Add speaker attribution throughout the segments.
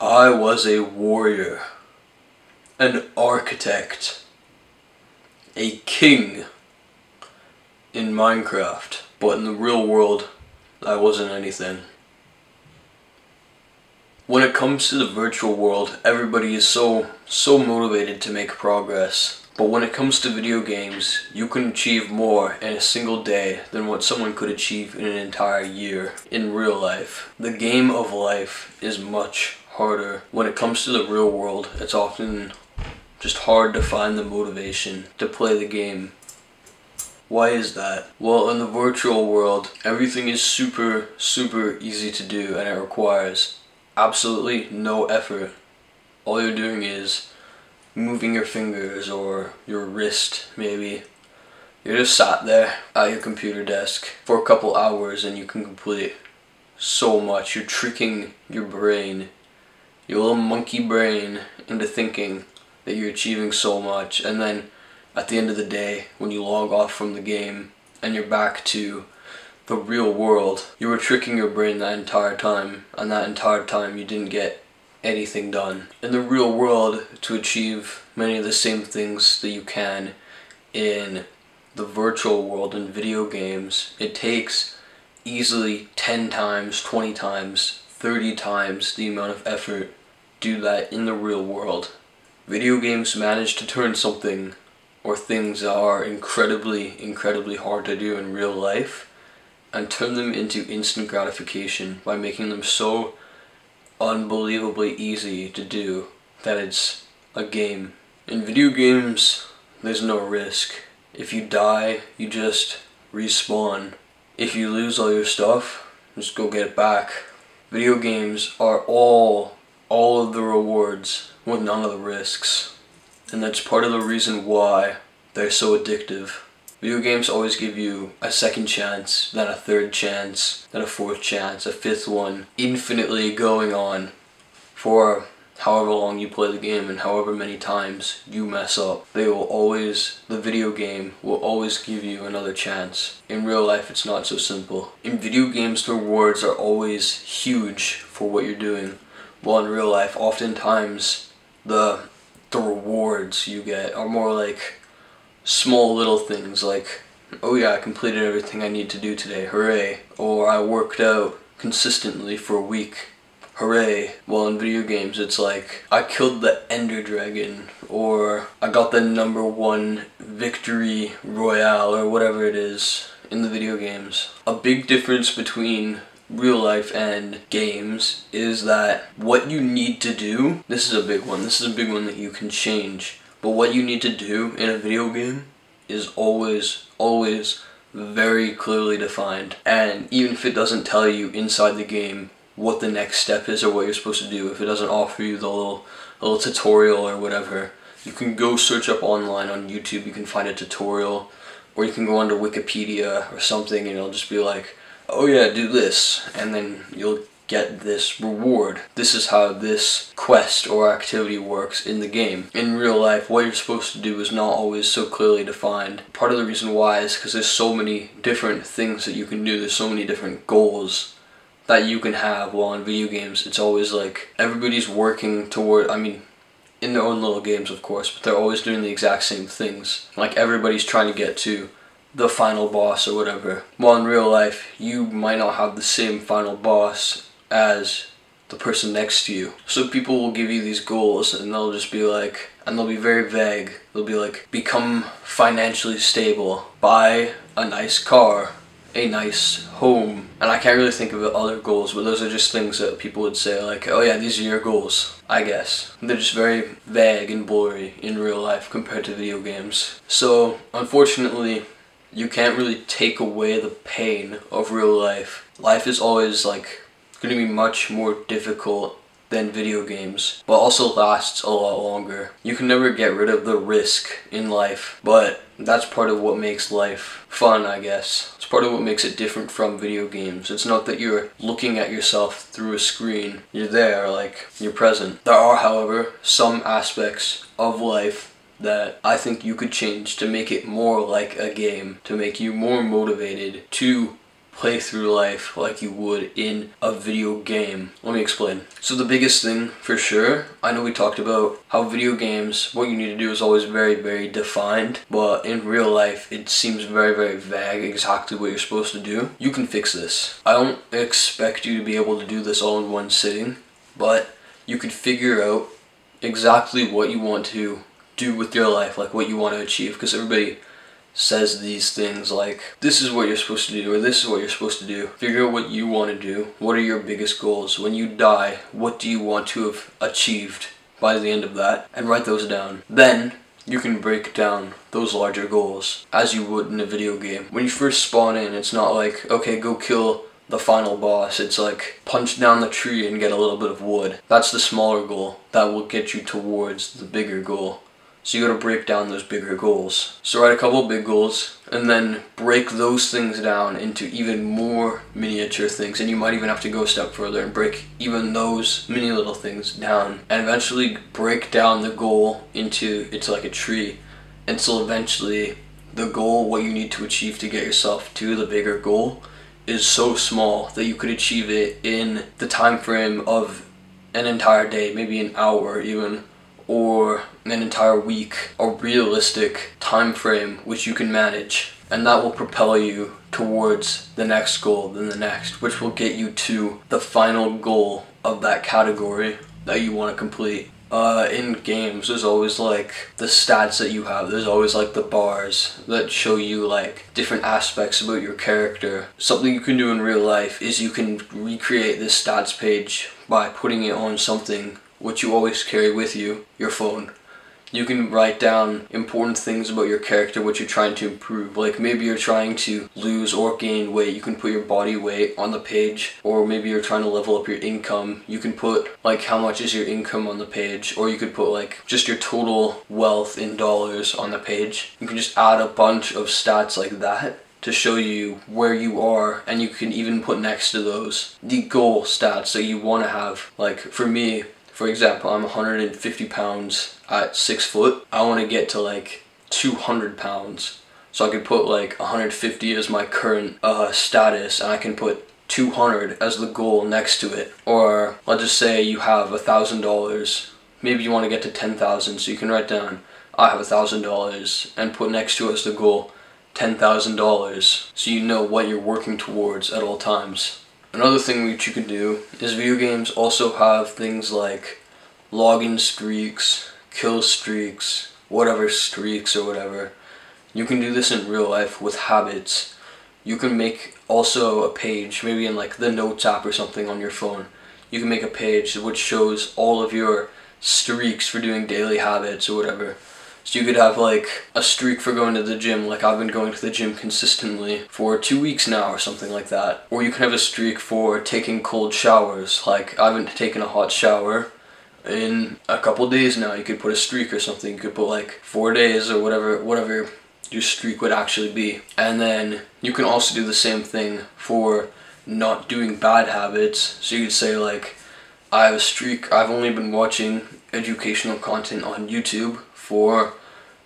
Speaker 1: I was a warrior, an architect, a king in Minecraft, but in the real world, I wasn't anything. When it comes to the virtual world, everybody is so motivated to make progress. But when it comes to video games, you can achieve more in a single day than what someone could achieve in an entire year in real life. The game of life is much harder. When it comes to the real world, it's often just hard to find the motivation to play the game. Why is that? Well, in the virtual world, everything is super easy to do, and it requires absolutely no effort. All you're doing is moving your fingers or your wrist, maybe. You're just sat there at your computer desk for a couple hours and you can complete so much. You're tricking your brain, your little monkey brain, into thinking that you're achieving so much, and then at the end of the day, when you log off from the game and you're back to the real world, you were tricking your brain that entire time, and that entire time you didn't get anything done. In the real world, to achieve many of the same things that you can in the virtual world in video games, it takes easily 10 times, 20 times, 30 times the amount of effort to do that in the real world. Video games manage to turn something or things that are incredibly hard to do in real life and turn them into instant gratification by making them so unbelievably easy to do that it's a game. In video games, there's no risk. If you die, you just respawn. If you lose all your stuff, just go get it back. Video games are all of the rewards with none of the risks. And that's part of the reason why they're so addictive. Video games always give you a second chance, then a third chance, then a fourth chance, a fifth one, infinitely going on for however long you play the game and however many times you mess up. The video game will always give you another chance. In real life, it's not so simple. In video games, the rewards are always huge for what you're doing, while in real life, oftentimes, the rewards you get are more like small little things like, oh yeah, I completed everything I need to do today, hooray. Or I worked out consistently for a week, hooray. Well, in video games it's like, I killed the Ender Dragon, or I got the #1 victory royale, or whatever it is in the video games. A big difference between real life and games is that what you need to do, this is a big one that you can change. But what you need to do in a video game is always very clearly defined. And even if it doesn't tell you inside the game what the next step is or what you're supposed to do, if it doesn't offer you the little tutorial or whatever, you can go search up online on YouTube, you can find a tutorial, or you can go onto Wikipedia or something and it'll just be like, oh yeah, do this, and then you'll get this reward. This is how this quest or activity works in the game. In real life, what you're supposed to do is not always so clearly defined. Part of the reason why is because there's so many different things that you can do, there's so many different goals that you can have, while in video games it's always like everybody's working toward, in their own little games of course, but they're always doing the exact same things. Like everybody's trying to get to the final boss or whatever. While in real life, you might not have the same final boss as the person next to you. So people will give you these goals and they'll just be like, and they'll be very vague. They'll be like, become financially stable, buy a nice car, a nice home. And I can't really think of other goals, but those are just things that people would say like, oh yeah, these are your goals, I guess. They're just very vague and blurry in real life compared to video games. So unfortunately, you can't really take away the pain of real life. Life is always like going to be much more difficult than video games, but also lasts a lot longer. You can never get rid of the risk in life, but that's part of what makes life fun, I guess. It's part of what makes it different from video games. It's not that you're looking at yourself through a screen. You're there, like, you're present. There are, however, some aspects of life that I think you could change to make it more like a game, to make you more motivated to play through life like you would in a video game. Let me explain. So the biggest thing for sure, I know we talked about how video games, what you need to do is always very, very defined, but in real life it seems very, very vague exactly what you're supposed to do. You can fix this. I don't expect you to be able to do this all in one sitting, but you could figure out exactly what you want to do with your life, like what you want to achieve, because everybody says these things like, this is what you're supposed to do, or this is what you're supposed to do. Figure out what you want to do. What are your biggest goals? When you die, what do you want to have achieved by the end of that? And write those down. Then you can break down those larger goals as you would in a video game. When you first spawn in, it's not like, okay, go kill the final boss. It's like, punch down the tree and get a little bit of wood. That's the smaller goal. That will get you towards the bigger goal. So you gotta break down those bigger goals. So write a couple of big goals, and then break those things down into even more miniature things. And you might even have to go a step further and break even those mini little things down. And eventually break down the goal into like a tree, until eventually the goal, what you need to achieve to get yourself to the bigger goal, is so small that you could achieve it in the time frame of an entire day, maybe an hour even, or an entire week, a realistic time frame which you can manage, and that will propel you towards the next goal, then the next, which will get you to the final goal of that category that you want to complete. In games, there's always like the stats that you have. There's always like the bars that show you like different aspects about your character. Something you can do in real life is you can recreate this stats page by putting it on something which you always carry with you, your phone. You can write down important things about your character, what you're trying to improve. Like maybe you're trying to lose or gain weight, you can put your body weight on the page. Or maybe you're trying to level up your income, you can put like how much is your income on the page. Or you could put like just your total wealth in dollars on the page. You can just add a bunch of stats like that to show you where you are, and you can even put next to those the goal stats that you want to have. Like for me, for example, I'm 150 pounds at 6 foot. I want to get to like 200 pounds. So I could put like 150 as my current status, and I can put 200 as the goal next to it. Or let's just say you have $1,000. Maybe you want to get to 10,000, so you can write down, I have $1,000, and put next to it as the goal, $10,000. So you know what you're working towards at all times. Another thing which you can do is video games also have things like login streaks, kill streaks, whatever streaks or whatever. You can do this in real life with habits. You can make also a page, maybe in like the Notes app or something on your phone. You can make a page which shows all of your streaks for doing daily habits or whatever. So you could have like a streak for going to the gym, like I've been going to the gym consistently for 2 weeks now or something like that. Or you can have a streak for taking cold showers, like I haven't taken a hot shower in a couple days now. You could put a streak or something. You could put like 4 days or whatever your streak would actually be. And then you can also do the same thing for not doing bad habits. So you could say like, I have a streak, I've only been watching educational content on YouTube for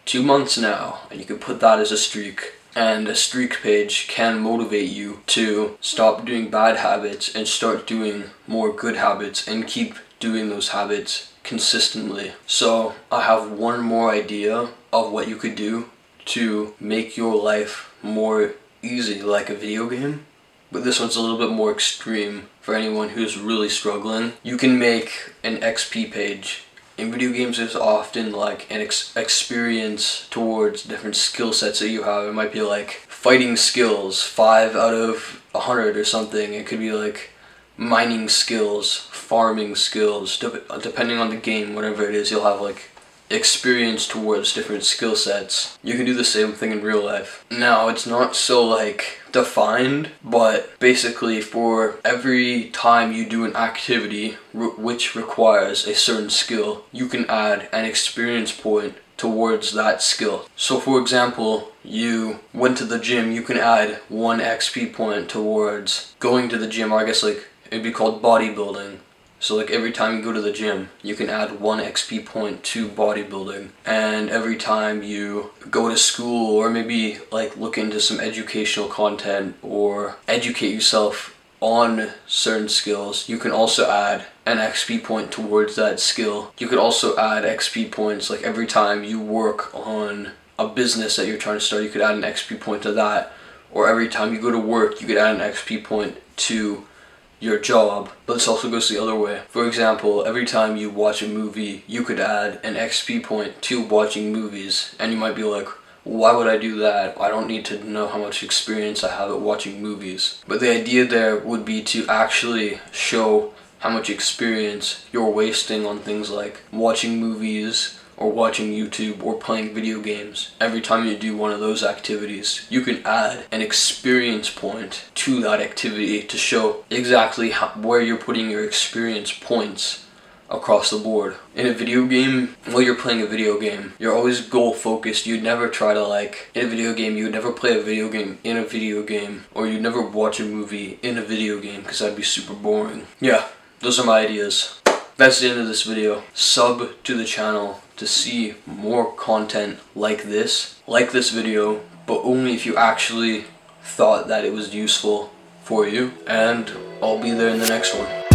Speaker 1: 2 months now, and you can put that as a streak. And a streak page can motivate you to stop doing bad habits and start doing more good habits and keep doing those habits consistently. So I have one more idea of what you could do to make your life more easy like a video game, but this one's a little bit more extreme for anyone who's really struggling. You can make an XP page. In video games, there's often like an experience towards different skill sets that you have. It might be like fighting skills, 5 out of 100 or something. It could be like mining skills, farming skills, depending on the game, whatever it is, you'll have like experience towards different skill sets. You can do the same thing in real life. Now, it's not so like defined, but basically for every time you do an activity which requires a certain skill, you can add an experience point towards that skill. So for example, you went to the gym, you can add 1 XP point towards going to the gym, or I guess like it'd be called bodybuilding. So like every time you go to the gym, you can add 1 XP point to bodybuilding. And every time you go to school, or maybe like look into some educational content or educate yourself on certain skills, you can also add an XP point towards that skill. You could also add XP points like every time you work on a business that you're trying to start, you could add an XP point to that. Or every time you go to work, you could add an XP point to your job. But this also goes the other way. For example, every time you watch a movie, you could add an XP point to watching movies. And you might be like, why would I do that? I don't need to know how much experience I have at watching movies. But the idea there would be to actually show how much experience you're wasting on things like watching movies, or watching YouTube, or playing video games. Every time you do one of those activities, you can add an experience point to that activity to show exactly where you're putting your experience points across the board. In a video game, while you're playing a video game, you're always goal focused. You'd never try to like, in a video game, you would never play a video game in a video game, or you'd never watch a movie in a video game, because that'd be super boring. Yeah, those are my ideas. That's the end of this video. Sub to the channel to see more content like this. Like this video, but only if you actually thought that it was useful for you. And I'll be there in the next one.